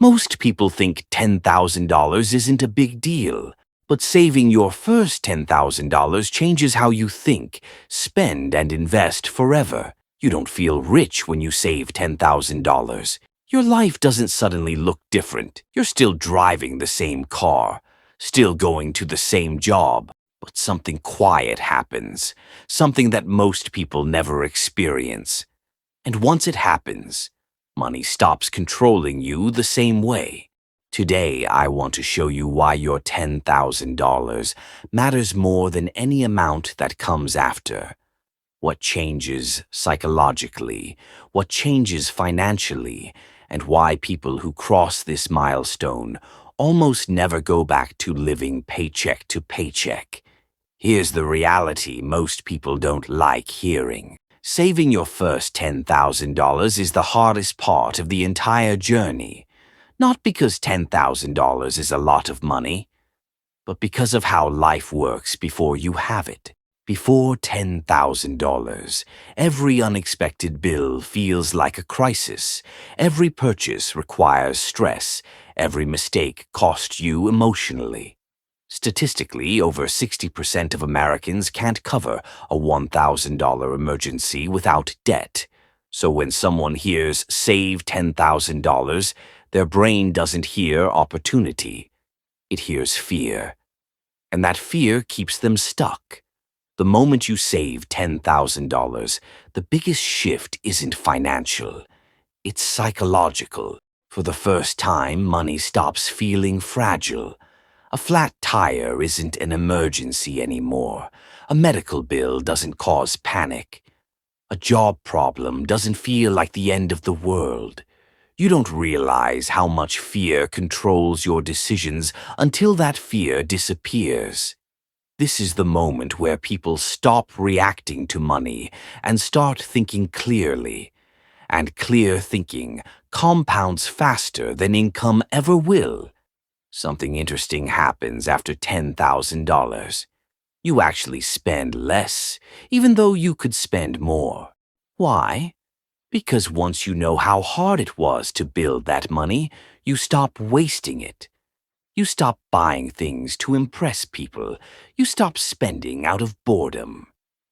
Most people think $10,000 isn't a big deal, but saving your first $10,000 changes how you think, spend, and invest forever. You don't feel rich when you save $10,000. Your life doesn't suddenly look different. You're still driving the same car, still going to the same job, but something quiet happens, something that most people never experience. And once it happens, money stops controlling you the same way. Today, I want to show you why your $10,000 matters more than any amount that comes after. What changes psychologically, what changes financially, and why people who cross this milestone almost never go back to living paycheck to paycheck. Here's the reality most people don't like hearing. Saving your first $10,000 is the hardest part of the entire journey. Not because $10,000 is a lot of money, but because of how life works before you have it. Before $10,000, every unexpected bill feels like a crisis. Every purchase requires stress. Every mistake costs you emotionally. Statistically, over 60% of Americans can't cover a $1,000 emergency without debt. So when someone hears save $10,000, their brain doesn't hear opportunity. It hears fear. And that fear keeps them stuck. The moment you save $10,000, the biggest shift isn't financial. It's psychological. For the first time, money stops feeling fragile. A flat tire isn't an emergency anymore. A medical bill doesn't cause panic. A job problem doesn't feel like the end of the world. You don't realize how much fear controls your decisions until that fear disappears. This is the moment where people stop reacting to money and start thinking clearly. And clear thinking compounds faster than income ever will. Something interesting happens after $10,000. You actually spend less, even though you could spend more. Why? Because once you know how hard it was to build that money, you stop wasting it. You stop buying things to impress people. You stop spending out of boredom.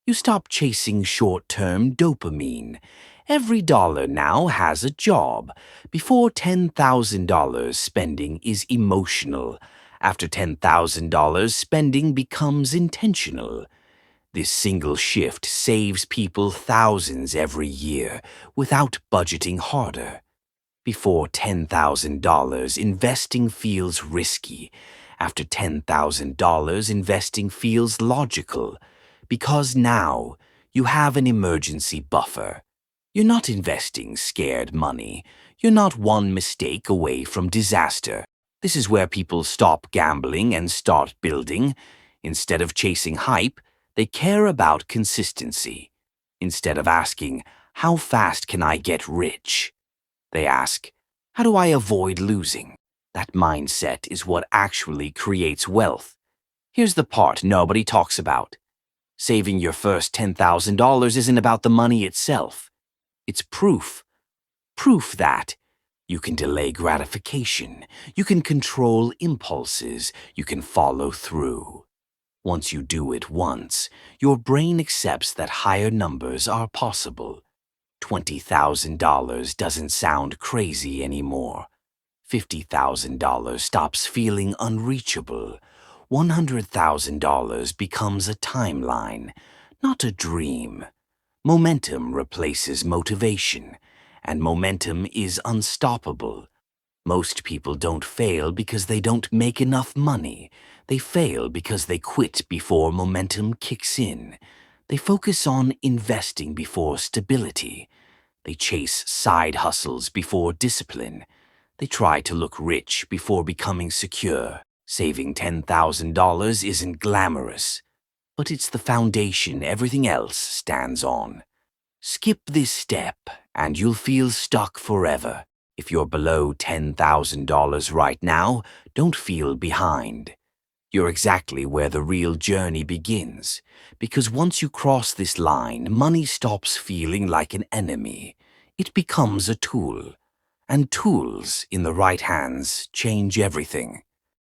You stop chasing short-term dopamine. Every dollar now has a job. Before $10,000, spending is emotional. After $10,000, spending becomes intentional. This single shift saves people thousands every year without budgeting harder. Before $10,000, investing feels risky. After $10,000, investing feels logical. Because now, you have an emergency buffer. You're not investing scared money. You're not one mistake away from disaster. This is where people stop gambling and start building. Instead of chasing hype, they care about consistency. Instead of asking, how fast can I get rich? They ask, how do I avoid losing? That mindset is what actually creates wealth. Here's the part nobody talks about. Saving your first $10,000 isn't about the money itself. It's proof. Proof that you can delay gratification, you can control impulses, you can follow through. Once you do it once, your brain accepts that higher numbers are possible. $20,000 doesn't sound crazy anymore. $50,000 stops feeling unreachable. $100,000 becomes a timeline, not a dream. Momentum replaces motivation, and momentum is unstoppable. Most people don't fail because they don't make enough money. They fail because they quit before momentum kicks in. They focus on investing before stability. They chase side hustles before discipline. They try to look rich before becoming secure. Saving $10,000 isn't glamorous, but it's the foundation everything else stands on. Skip this step and you'll feel stuck forever. If you're below $10,000 right now, don't feel behind. You're exactly where the real journey begins, because once you cross this line, money stops feeling like an enemy. It becomes a tool. And tools in the right hands change everything.